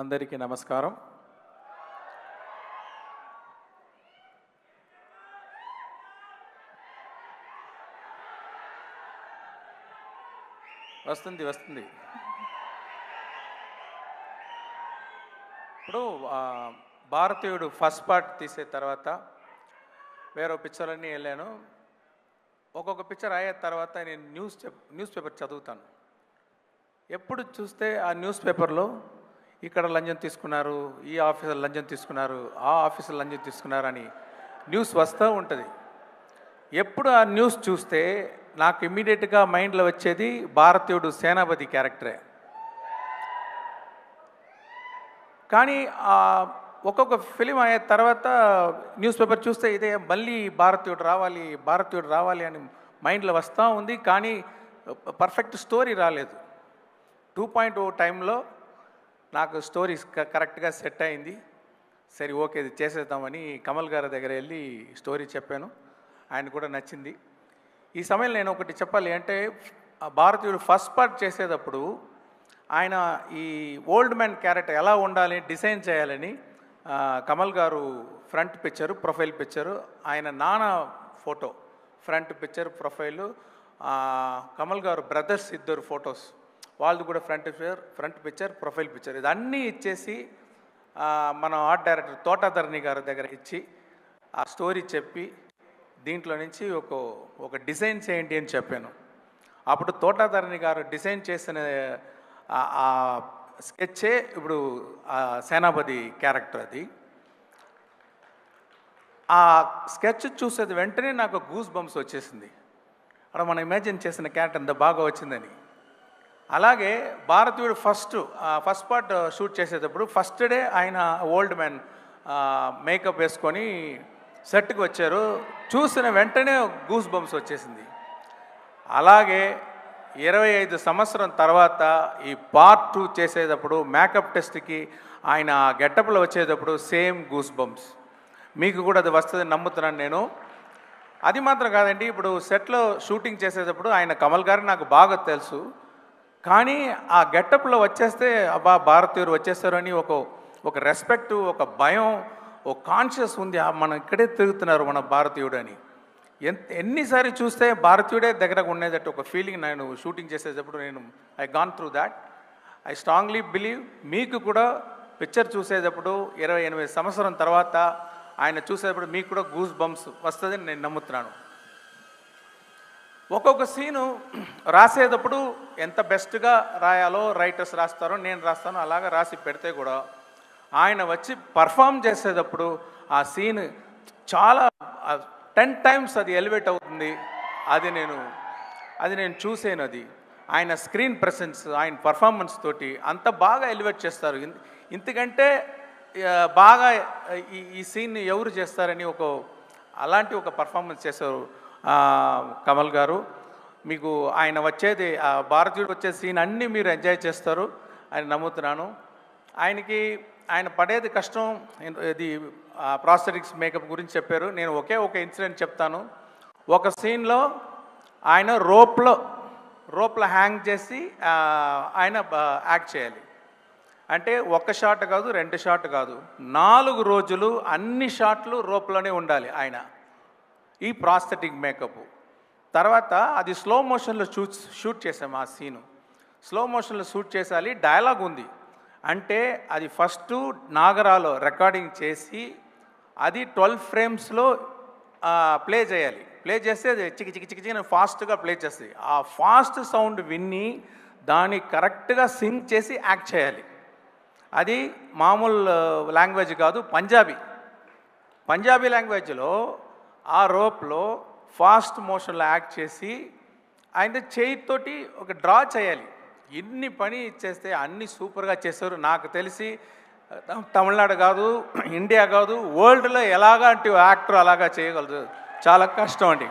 అందరికీ నమస్కారం. వస్తుంది. ఇప్పుడు భారతీయుడు ఫస్ట్ పార్ట్ తీసే తర్వాత వేరే పిక్చర్లన్నీ వెళ్ళాను. ఒక్కొక్క పిక్చర్ అయ్యే తర్వాత నేను న్యూస్ పేపర్ చదువుతాను. ఎప్పుడు చూస్తే ఆ న్యూస్ పేపర్లో ఇక్కడ లంచం తీసుకున్నారు, ఈ ఆఫీసర్ లంచం తీసుకున్నారు, ఆ ఆఫీసర్ లంచం తీసుకున్నారు అని న్యూస్ వస్తూ ఉంటుంది. ఎప్పుడు ఆ న్యూస్ చూస్తే నాకు ఇమ్మీడియట్గా మైండ్లో వచ్చేది భారతీయుడు సేనాపతి క్యారెక్టరే. కానీ ఒక్కొక్క ఫిలిం అయ్యే తర్వాత న్యూస్ పేపర్ చూస్తే ఇదే మళ్ళీ భారతీయుడు రావాలి అని మైండ్లో వస్తూ ఉంది. కానీ పర్ఫెక్ట్ స్టోరీ రాలేదు. 2.0 టైంలో నాకు స్టోరీ కరెక్ట్గా సెట్ అయింది. సరే ఓకే ఇది చేసేద్దామని కమల్ గారి దగ్గర వెళ్ళి స్టోరీ చెప్పాను. ఆయన కూడా నచ్చింది. ఈ సమయంలో నేను ఒకటి చెప్పాలి అంటే భారతీయుడు ఫస్ట్ పార్ట్ చేసేటప్పుడు ఆయన ఈ ఓల్డ్ మ్యాన్ క్యారెక్టర్ ఎలా ఉండాలి డిజైన్ చేయాలని కమల్ గారు ఫ్రంట్ పిక్చరు ప్రొఫైల్ పిక్చరు ఆయన నాన్న photo front picture profile Kamal గారు బ్రదర్స్ ఇద్దరు ఫొటోస్ వాళ్ళది కూడా ఫ్రంట్ పిక్చర్ ప్రొఫైల్ పిక్చర్ ఇదన్నీ ఇచ్చేసి మన ఆర్ట్ డైరెక్టర్ తోటాధరణి గారి దగ్గర ఇచ్చి ఆ స్టోరీ చెప్పి దీంట్లో నుంచి ఒక డిజైన్ చేయండి అని చెప్పాను. అప్పుడు తోటాధరణి గారు డిజైన్ చేసిన ఆ స్కెచ్చే ఇప్పుడు సేనాపతి క్యారెక్టర్. అది ఆ స్కెచ్ చూసేది వెంటనే నాకు గూస్ బంప్స్ వచ్చేసింది. అక్కడ మనం ఇమాజిన్ చేసిన క్యారెక్టర్ అంత బాగా వచ్చిందని. అలాగే భారతీయుడు ఫస్ట్ పార్ట్ షూట్ చేసేటప్పుడు ఫస్ట్ డే ఆయన ఓల్డ్ మ్యాన్ మేకప్ వేసుకొని సెట్కి వచ్చారు. చూసిన వెంటనే గూస్ బంప్స్ వచ్చేసింది. అలాగే 25 సంవత్సరం తర్వాత ఈ పార్ట్ 2 చేసేటప్పుడు మేకప్ టెస్ట్కి ఆయన గెటప్లో వచ్చేటప్పుడు సేమ్ గూస్ బంప్స్. మీకు కూడా అది వస్తుందని నమ్ముతున్నాను నేను. అది మాత్రం కాదండి, ఇప్పుడు సెట్లో షూటింగ్ చేసేటప్పుడు ఆయన కమల్ గారు నాకు బాగా తెలుసు. కానీ ఆ గెటప్లో వచ్చేస్తే అబ్బా భారతీయుడు వచ్చేస్తారు అని ఒక రెస్పెక్టు, ఒక భయం, ఒక కాన్షియస్ ఉంది. మనం ఇక్కడే తిరుగుతున్నారు మన భారతీయుడు అని. ఎన్నిసార్లు చూస్తే భారతీయుడే దగ్గరకు ఉండేటట్టు ఒక ఫీలింగ్ నేను షూటింగ్ చేసేటప్పుడు I gone through that. I strongly believe మీకు కూడా పిక్చర్ చూసేటప్పుడు 28 సంవత్సరం తర్వాత ఆయన చూసేటప్పుడు మీకు కూడా గూస్ బంప్స్ వస్తుందని నేను నమ్ముతున్నాను. ఒక్కొక్క సీను రాసేటప్పుడు ఎంత బెస్ట్గా రాయాలో రైటర్స్ రాస్తారో నేను రాస్తాను. అలాగా రాసి పెడితే కూడా ఆయన వచ్చి పర్ఫామ్ చేసేటప్పుడు ఆ సీన్ చాలా 10 టైమ్స్ అది ఎలివేట్ అవుతుంది. అది నేను చూసాను. అది ఆయన స్క్రీన్ ప్రెసెన్స్, ఆయన పర్ఫార్మెన్స్ తోటి అంత బాగా ఎలివేట్ చేస్తారు. ఇంతకంటే బాగా ఈ సీన్ని ఎవరు చేస్తారని అలాంటి ఒక పర్ఫార్మెన్స్ చేశారు కమల్ గారు. మీకు ఆయన వచ్చేది భారతీయుడు వచ్చే సీన్ అన్నీ మీరు ఎంజాయ్ చేస్తారు అని నమ్ముతున్నాను. ఆయన పడేది కష్టం. ఇది ప్రాస్థెటిక్స్ మేకప్ గురించి చెప్పారు. నేను ఒక ఇన్సిడెంట్ చెప్తాను. ఒక సీన్లో ఆయన రోప్లో హ్యాంగ్ చేసి ఆయన యాక్ట్ చేయాలి. అంటే 1 షాట్ కాదు, 2 షాట్ కాదు, 4 రోజులు అన్ని షాట్లు రోప్లోనే ఉండాలి ఆయన. ఈ ప్రాస్థెటిక్ మేకప్ తర్వాత అది స్లో మోషన్లో షూట్ చేసాము. ఆ సీను స్లో మోషన్లో షూట్ చేసాలి. డైలాగ్ ఉంది అంటే అది ఫస్ట్ నాగరాలో రికార్డింగ్ చేసి అది 12 ఫ్రేమ్స్లో ప్లే చేయాలి. ప్లే చేస్తే అది చికి ఫాస్ట్గా ప్లే చేస్తుంది. ఆ ఫాస్ట్ సౌండ్ విన్ని దాన్ని కరెక్ట్గా సింగ్ చేసి యాక్ట్ చేయాలి. అది మామూలు లాంగ్వేజ్ కాదు, పంజాబీ లాంగ్వేజ్లో ఆ రోప్లో ఫాస్ట్ మోషన్లో యాక్ట్ చేసి ఆయన చేయితోటి ఒక డ్రా చేయాలి. ఇన్ని పని చేస్తే అన్ని సూపర్గా చేశారు. నాకు తెలిసి తమిళనాడు కాదు, ఇండియా కాదు, వరల్డ్లో ఎలాగంటి యాక్టర్ అలాగా చేయగలరు. చాలా కష్టం అండి.